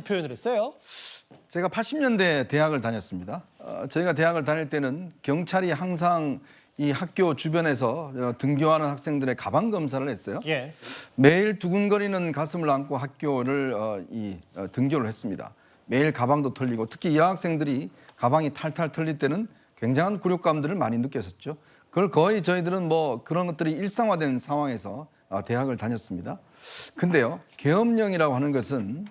표현을 했어요. 제가 80년대 대학을 다녔습니다. 저희가 대학을 다닐 때는 경찰이 항상 이 학교 주변에서 등교하는 학생들의 가방 검사를 했어요. 예. 매일 두근거리는 가슴을 안고 학교를 등교를 했습니다. 매일 가방도 털리고 특히 여학생들이 가방이 탈탈 털릴 때는 굉장한 굴욕감들을 많이 느꼈었죠. 그걸 거의 저희들은 뭐 그런 것들이 일상화된 상황에서 대학을 다녔습니다. 근데요, 계엄령이라고 하는 것은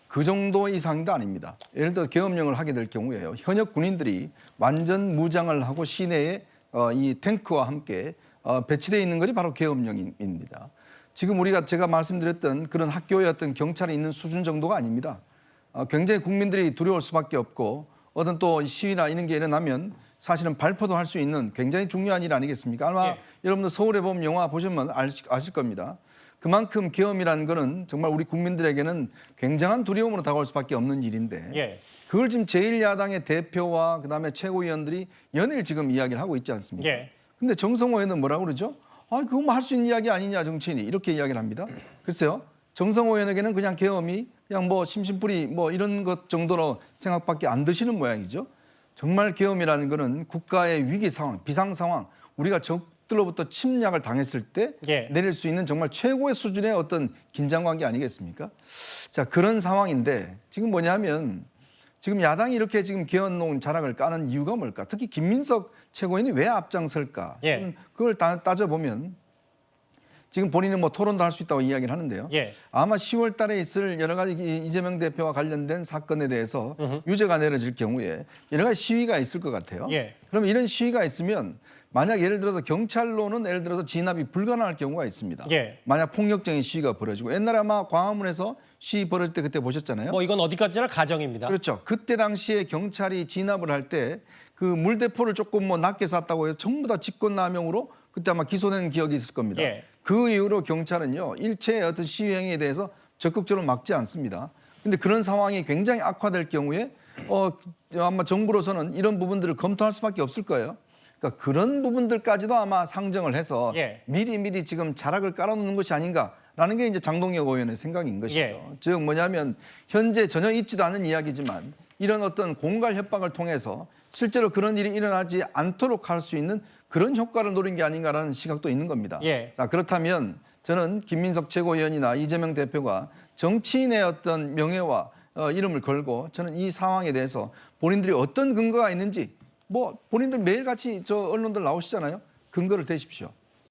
그 정도 이상도 아닙니다. 예를 들어 계엄령을 하게 될 경우에요, 현역 군인들이 완전 무장을 하고 시내에 이 탱크와 함께 배치되어 있는 것이 바로 계엄령입니다. 지금 제가 말씀드렸던 그런 학교의 어떤 경찰이 있는 수준 정도가 아닙니다. 굉장히 국민들이 두려울 수밖에 없고 어떤 또 시위나 이런 게 일어나면 사실은 발포도 할 수 있는 굉장히 중요한 일 아니겠습니까? 아마 여러분들 서울에 보면 영화 보시면 아실 겁니다. 그만큼 계엄이라는 거는 정말 우리 국민들에게는 굉장한 두려움으로 다가올 수밖에 없는 일인데 그걸 지금 제1야당의 대표와 그다음에 최고위원들이 연일 지금 이야기를 하고 있지 않습니까? 근데 정성호 의원은 뭐라고 그러죠? 그거 뭐 할 수 있는 이야기 아니냐 정치인이 이렇게 이야기를 합니다. 글쎄요, 정성호 의원에게는 그냥 계엄이 그냥 뭐 심심풀이 뭐 이런 것 정도로 생각밖에 안 드시는 모양이죠. 정말 계엄이라는 거는 국가의 위기 상황, 비상 상황, 우리가 적들로부터 침략을 당했을 때 내릴 수 있는 정말 최고의 수준의 어떤 긴장 관계 아니겠습니까? 자, 그런 상황인데 지금 뭐냐면 지금 야당이 이렇게 지금 계엄론 자락을 까는 이유가 뭘까? 특히 김민석 최고위원이 왜 앞장설까? 그걸 따져보면 지금 본인은 뭐 토론도 할 수 있다고 이야기를 하는데요. 아마 10월 달에 있을 여러 가지 이재명 대표와 관련된 사건에 대해서 유죄가 내려질 경우에 여러 가지 시위가 있을 것 같아요. 그럼 이런 시위가 있으면 만약 예를 들어서 경찰로는 예를 들어서 진압이 불가능할 경우가 있습니다. 만약 폭력적인 시위가 벌어지고 옛날에 아마 광화문에서 시위 벌어질 때 그때 보셨잖아요. 뭐 이건 어디까지나 가정입니다. 그렇죠. 그때 당시에 경찰이 진압을 할 때 그 물대포를 조금 뭐 낮게 쐈다고 해서 전부 다 직권남용으로 그때 아마 기소된 기억이 있을 겁니다. 그 이후로 경찰은요, 일체의 어떤 시위 행위에 대해서 적극적으로 막지 않습니다. 근데 그런 상황이 굉장히 악화될 경우에 아마 정부로서는 이런 부분들을 검토할 수밖에 없을 거예요. 그러니까 그런 부분들까지도 아마 상정을 해서 미리 지금 자락을 깔아놓는 것이 아닌가라는 게 이제 장동혁 의원의 생각인 것이죠. 즉 뭐냐면 현재 전혀 있지도 않은 이야기지만 이런 어떤 공갈 협박을 통해서 실제로 그런 일이 일어나지 않도록 할 수 있는 그런 효과를 노린 게 아닌가라는 시각도 있는 겁니다. 자, 그렇다면 저는 김민석 최고위원이나 이재명 대표가 정치인의 어떤 명예와 이름을 걸고 저는 이 상황에 대해서 본인들이 어떤 근거가 있는지 뭐 본인들 매일같이 저 언론들 나오시잖아요. 근거를 대십시오.